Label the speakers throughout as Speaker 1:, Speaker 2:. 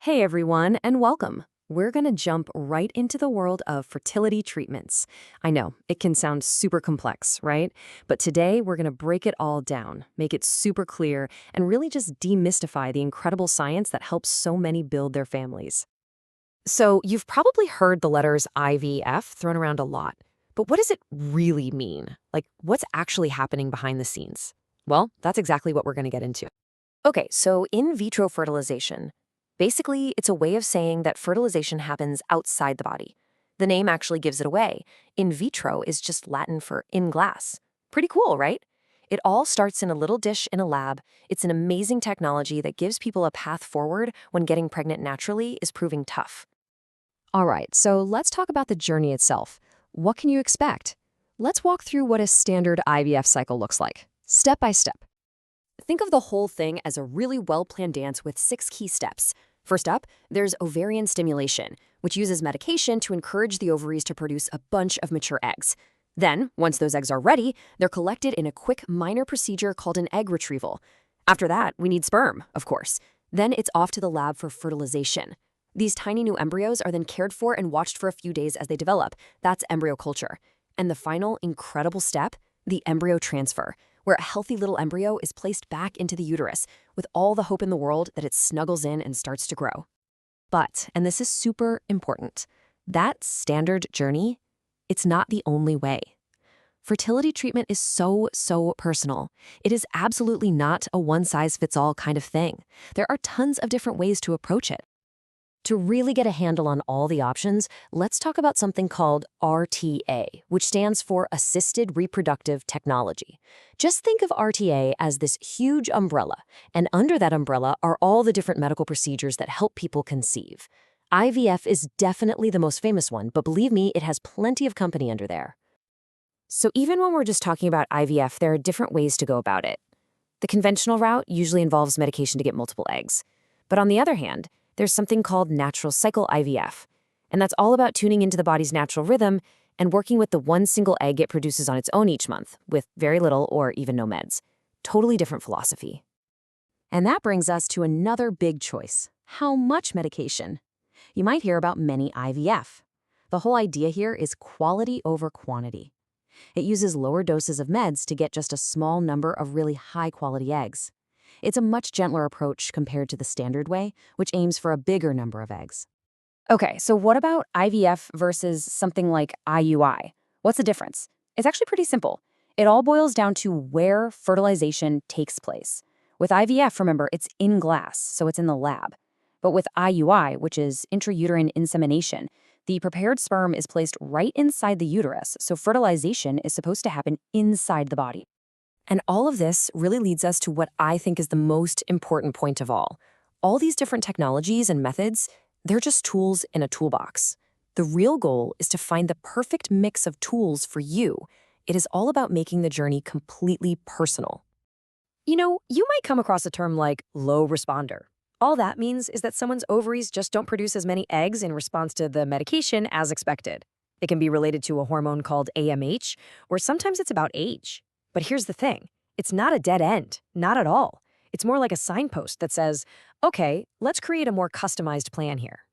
Speaker 1: Hey everyone, and welcome. We're going to jump right into the world of fertility treatments. I know, it can sound super complex, right? But today we're going to break it all down, make it super clear, and really just demystify the incredible science that helps so many build their families. So, you've probably heard the letters IVF thrown around a lot. But what does it really mean? Like, what's actually happening behind the scenes? Well, that's exactly what we're going to get into. Okay, so in vitro fertilization. Basically, it's a way of saying that fertilization happens outside the body. The name actually gives it away. In vitro is just Latin for in glass. Pretty cool, right? It all starts in a little dish in a lab. It's an amazing technology that gives people a path forward when getting pregnant naturally is proving tough. All right, so let's talk about the journey itself. What can you expect? Let's walk through what a standard IVF cycle looks like, step by step. Think of the whole thing as a really well-planned dance with 6 key steps. First up, there's ovarian stimulation, which uses medication to encourage the ovaries to produce a bunch of mature eggs. Then, once those eggs are ready, they're collected in a quick minor procedure called an egg retrieval. After that, we need sperm, of course. Then it's off to the lab for fertilization. These tiny new embryos are then cared for and watched for a few days as they develop. That's embryo culture. And the final, incredible step, the embryo transfer, where a healthy little embryo is placed back into the uterus with all the hope in the world that it snuggles in and starts to grow. But, and this is super important, that standard journey, it's not the only way. Fertility treatment is so personal. It is absolutely not a one-size-fits-all kind of thing. There are tons of different ways to approach it. To really get a handle on all the options, let's talk about something called RTA, which stands for Assisted Reproductive Technology. Just think of RTA as this huge umbrella, and under that umbrella are all the different medical procedures that help people conceive. IVF is definitely the most famous one, but believe me, it has plenty of company under there. So even when we're just talking about IVF, there are different ways to go about it. The conventional route usually involves medication to get multiple eggs. But on the other hand, there's something called natural cycle IVF, and that's all about tuning into the body's natural rhythm and working with the one single egg it produces on its own each month, with very little or even no meds. Totally different philosophy. And that brings us to another big choice. How much medication? You might hear about many IVF. The whole idea here is quality over quantity. It uses lower doses of meds to get just a small number of really high-quality eggs. It's a much gentler approach compared to the standard way, which aims for a bigger number of eggs. Okay, so what about IVF versus something like IUI? What's the difference? It's actually pretty simple. It all boils down to where fertilization takes place. With IVF, remember, it's in glass, so it's in the lab. But with IUI, which is intrauterine insemination, the prepared sperm is placed right inside the uterus, so fertilization is supposed to happen inside the body. And all of this really leads us to what I think is the most important point of all. All these different technologies and methods, they're just tools in a toolbox. The real goal is to find the perfect mix of tools for you. It is all about making the journey completely personal. You know, you might come across a term like low responder. All that means is that someone's ovaries just don't produce as many eggs in response to the medication as expected. It can be related to a hormone called AMH, or sometimes it's about age. But here's the thing, it's not a dead end, not at all. It's more like a signpost that says, okay, let's create a more customized plan here.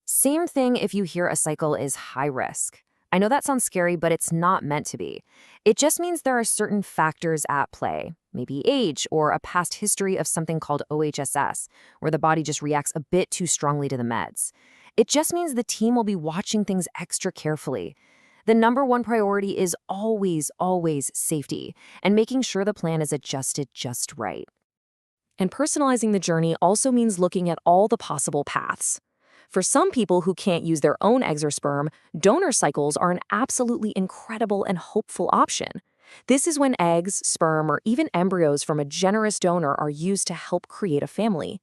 Speaker 1: Same thing if you hear a cycle is high risk. I know that sounds scary, but it's not meant to be. It just means there are certain factors at play, maybe age or a past history of something called OHSS, where the body just reacts a bit too strongly to the meds. It just means the team will be watching things extra carefully. The number one priority is always safety and making sure the plan is adjusted just right. And personalizing the journey also means looking at all the possible paths. For some people who can't use their own eggs or sperm, donor cycles are an absolutely incredible and hopeful option. This is when eggs, sperm, or even embryos from a generous donor are used to help create a family.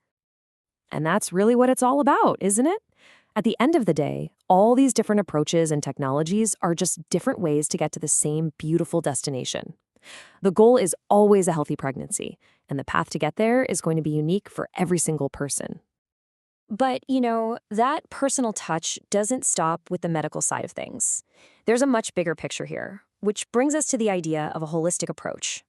Speaker 1: And that's really what it's all about, isn't it? At the end of the day, all these different approaches and technologies are just different ways to get to the same beautiful destination. The goal is always a healthy pregnancy, and the path to get there is going to be unique for every single person. But, you know, that personal touch doesn't stop with the medical side of things. There's a much bigger picture here, which brings us to the idea of a holistic approach.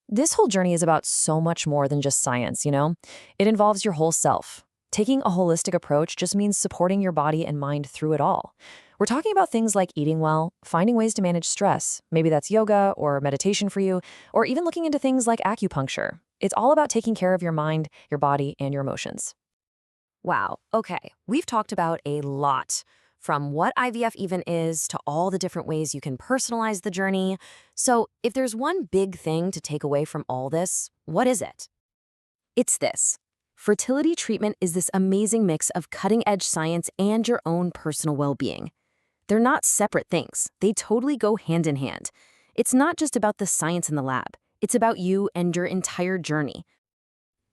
Speaker 1: This whole journey is about so much more than just science, you know? It involves your whole self. Taking a holistic approach just means supporting your body and mind through it all. We're talking about things like eating well, finding ways to manage stress, maybe that's yoga or meditation for you, or even looking into things like acupuncture. It's all about taking care of your mind, your body, and your emotions. Wow, okay, we've talked about a lot. From what IVF even is to all the different ways you can personalize the journey. So, if there's one big thing to take away from all this, what is it? It's this. Fertility treatment is this amazing mix of cutting-edge science and your own personal well-being. They're not separate things. They totally go hand in hand. It's not just about the science in the lab. It's about you and your entire journey.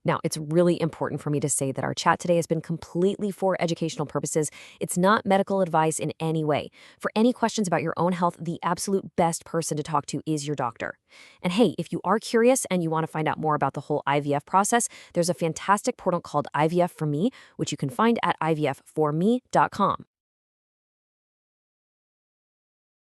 Speaker 1: Now, it's really important for me to say that our chat today has been completely for educational purposes. It's not medical advice in any way. For any questions about your own health, the absolute best person to talk to is your doctor. And hey, if you are curious and you want to find out more about the whole IVF process, there's a fantastic portal called IVF for Me, which you can find at ivfforme.com.